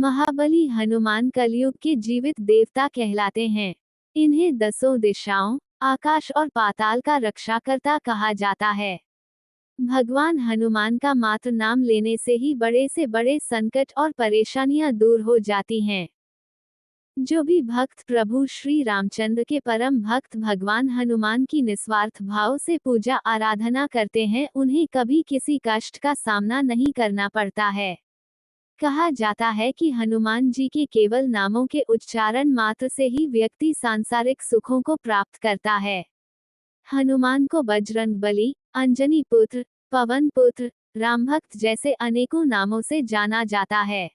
महाबली हनुमान कलयुग के जीवित देवता कहलाते हैं। इन्हें दसों दिशाओं, आकाश और पाताल का रक्षाकर्ता कहा जाता है। भगवान हनुमान का मात्र नाम लेने से ही बड़े से बड़े संकट और परेशानियां दूर हो जाती हैं। जो भी भक्त प्रभु श्री रामचंद्र के परम भक्त भगवान हनुमान की निस्वार्थ भाव से पूजा आराधना करते हैं, उन्हें कभी किसी कष्ट का सामना नहीं करना पड़ता है। कहा जाता है कि हनुमान जी के केवल नामों के उच्चारण मात्र से ही व्यक्ति सांसारिक सुखों को प्राप्त करता है। हनुमान को बजरंगबली, अंजनी पुत्र, पवन पुत्र, राम भक्त जैसे अनेकों नामों से जाना जाता है।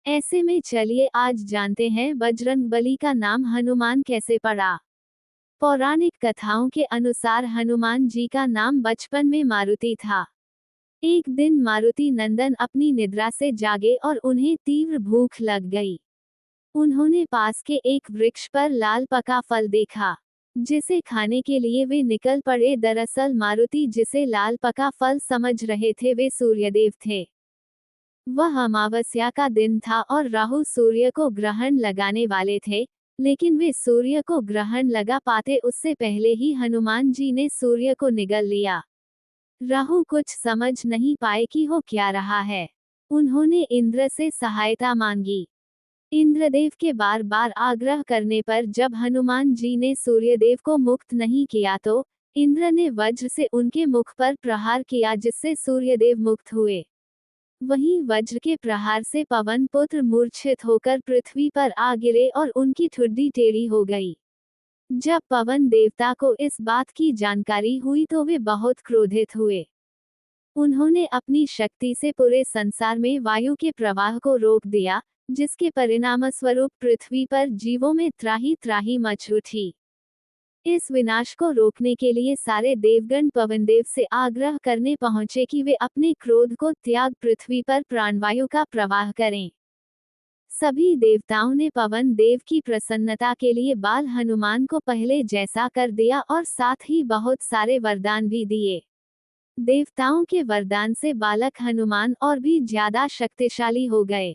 ऐसे में चलिए आज जानते हैं बजरंगबली का नाम हनुमान कैसे पड़ा। पौराणिक कथाओं के अनुसार हनुमान जी का नाम बचपन में मारुति था। एक दिन मारुति नंदन अपनी निद्रा से जागे और उन्हें तीव्र भूख लग गई। उन्होंने पास के एक वृक्ष पर लाल पका फल देखा, जिसे खाने के लिए वे निकल पड़े। दरअसल मारुति जिसे लाल पका फल समझ रहे थे वे सूर्यदेव थे। वह अमावस्या का दिन था और राहु सूर्य को ग्रहण लगाने वाले थे, लेकिन वे सूर्य को ग्रहण लगा पाते उससे पहले ही हनुमान जी ने सूर्य को निगल लिया। राहु कुछ समझ नहीं पाए कि हो क्या रहा है। उन्होंने इंद्र से सहायता मांगी। इंद्रदेव के बार बार आग्रह करने पर जब हनुमान जी ने सूर्यदेव को मुक्त नहीं किया तो इंद्र ने वज्र से उनके मुख पर प्रहार किया, जिससे सूर्यदेव मुक्त हुए। वहीं वज्र के प्रहार से पवन पुत्र मूर्छित होकर पृथ्वी पर आ गिरे और उनकी ठुड्डी टेढ़ी हो गई। जब पवन देवता को इस बात की जानकारी हुई तो वे बहुत क्रोधित हुए। उन्होंने अपनी शक्ति से पूरे संसार में वायु के प्रवाह को रोक दिया, जिसके परिणामस्वरूप पृथ्वी पर जीवों में त्राही त्राही मच उठी। इस विनाश को रोकने के लिए सारे देवगण पवनदेव से आग्रह करने पहुंचे कि वे अपने क्रोध को त्याग पृथ्वी पर प्राणवायु का प्रवाह करें। सभी देवताओं ने पवन देव की प्रसन्नता के लिए बाल हनुमान को पहले जैसा कर दिया और साथ ही बहुत सारे वरदान भी दिए। देवताओं के वरदान से बालक हनुमान और भी ज्यादा शक्तिशाली हो गए,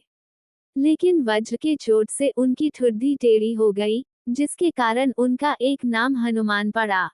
लेकिन वज्र के चोट से उनकी ठुड्डी टेढ़ी हो गई, जिसके कारण उनका एक नाम हनुमान पड़ा।